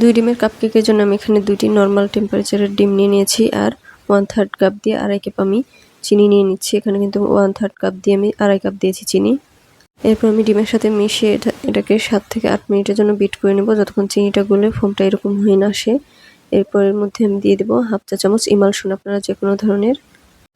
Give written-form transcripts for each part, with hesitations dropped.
2 ডিমের কাপকেকের জন্য আমি এখানে 2টি নরমাল টেম্পারেচারের ডিম নিয়ে নিয়েছি আর 1/3 কাপ দিয়ে 2.5 কাপ আমি চিনি নিয়ে নিচ্ছি। এখানে কিন্তু 1/3 কাপ দিয়ে আমি 2.5 কাপ দিয়েছি চিনি। এরপর আমি ডিমের সাথে মিশিয়ে এটাকে 7 থেকে 8 মিনিটের জন্য বিট করে নেব, যতক্ষণ চিনিটা গলে ফোমটা এরকম হয়ে না আসে। এরপর এর মধ্যে আমি দিয়ে দেব হাফ চা চামচ ইমালশন, আপনারা যে কোনো ধরনের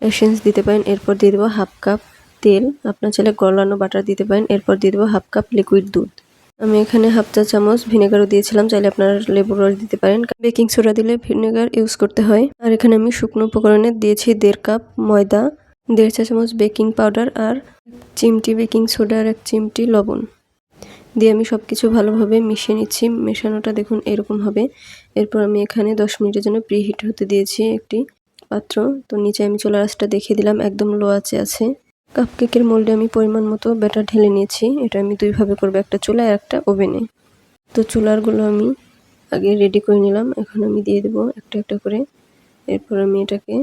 এসেন্স দিতে পারেন। এরপর দিয়ে দেব হাফ কাপ তেল, আপনার চাইলে গলানো বাটার দিতে পারেন। এরপর দিয়ে দেব হাফ কাপ লিকুইড দুধ। আমি এখানে হাফ চা চামচ ভিনেগারও দিয়েছিলাম, চাইলে আপনারা লেবুর রস দিতে পারেন। বেকিং সোডা দিলে ভিনেগার ইউজ করতে হয়। আর এখানে আমি শুকনো উপকরণে দিয়েছি 1.5 কাপ ময়দা, 1.5 চা চামচ বেকিং পাউডার আর 1 চিমটি বেকিং সোডা আর 1 চিমটি লবণ দিয়ে আমি সবকিছু ভালোভাবে মিশিয়ে নিচ্ছি। মেশানোটা দেখুন এরকম হবে। এরপর আমি এখানে 10 মিনিটের জন্য প্রিহিট হতে দিয়েছি একটি পাত্র। তো নিচে আমি চুলার আঁচটা দেখিয়ে দিলাম, একদম লো আঁচে আছে। কাপকেকের মোল্ডে আমি পরিমাণ মতো ব্যাটার ঢেলে নিয়েছি। এটা আমি 2 ভাবে করব, একটা চুলায় আর একটা ওভেনে। তো চুলারগুলো আমি আগে রেডি করে নিলাম, এখন আমি দিয়ে দেব একটা একটা করে। এরপর আমি এটাকে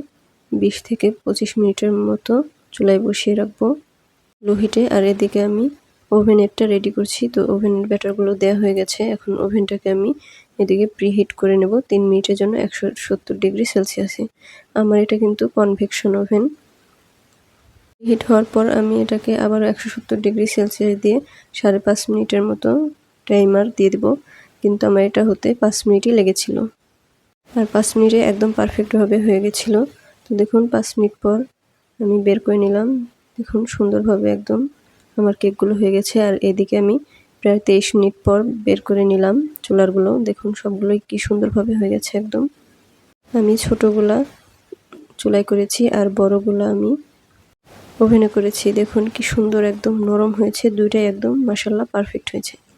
20 থেকে 25 মিনিটের মতো চুলায় বসিয়ে রাখবো লো হিটে। আর এদিকে আমি ওভেনেরটা রেডি করছি। তো ওভেনের ব্যাটারগুলো দেওয়া হয়ে গেছে, এখন ওভেনটাকে আমি এদিকে প্রিহিট করে নেব 3 মিনিটের জন্য 170 ডিগ্রি সেলসিয়াসে। আমার এটা কিন্তু কনভেকশন ওভেন। হিট হওয়ার পর আমি এটাকে আবার 170 ডিগ্রি সেলসিয়াস দিয়ে 5.5 মিনিটের মতো টাইমার দিয়ে দেব, কিন্তু আমার এটা হতে 5 মিনিটই লেগেছিল। আর 5 মিনিটে একদম পারফেক্টভাবে হয়ে গেছিল। তো দেখুন 5 মিনিট পর আমি বের করে নিলাম। দেখুন সুন্দরভাবে একদম আমার কেকগুলো হয়ে গেছে। আর এদিকে আমি প্রায় 23 মিনিট পর বের করে নিলাম চুলারগুলো। দেখুন সবগুলোই কি সুন্দরভাবে হয়ে গেছে একদম। আমি ছোটগুলা চুলায় করেছি আর বড়গুলো আমি ওভেনে করেছি। দেখুন কি সুন্দর একদম নরম হয়েছে, দুইটাই একদম মাশাআল্লাহ পারফেক্ট হয়েছে।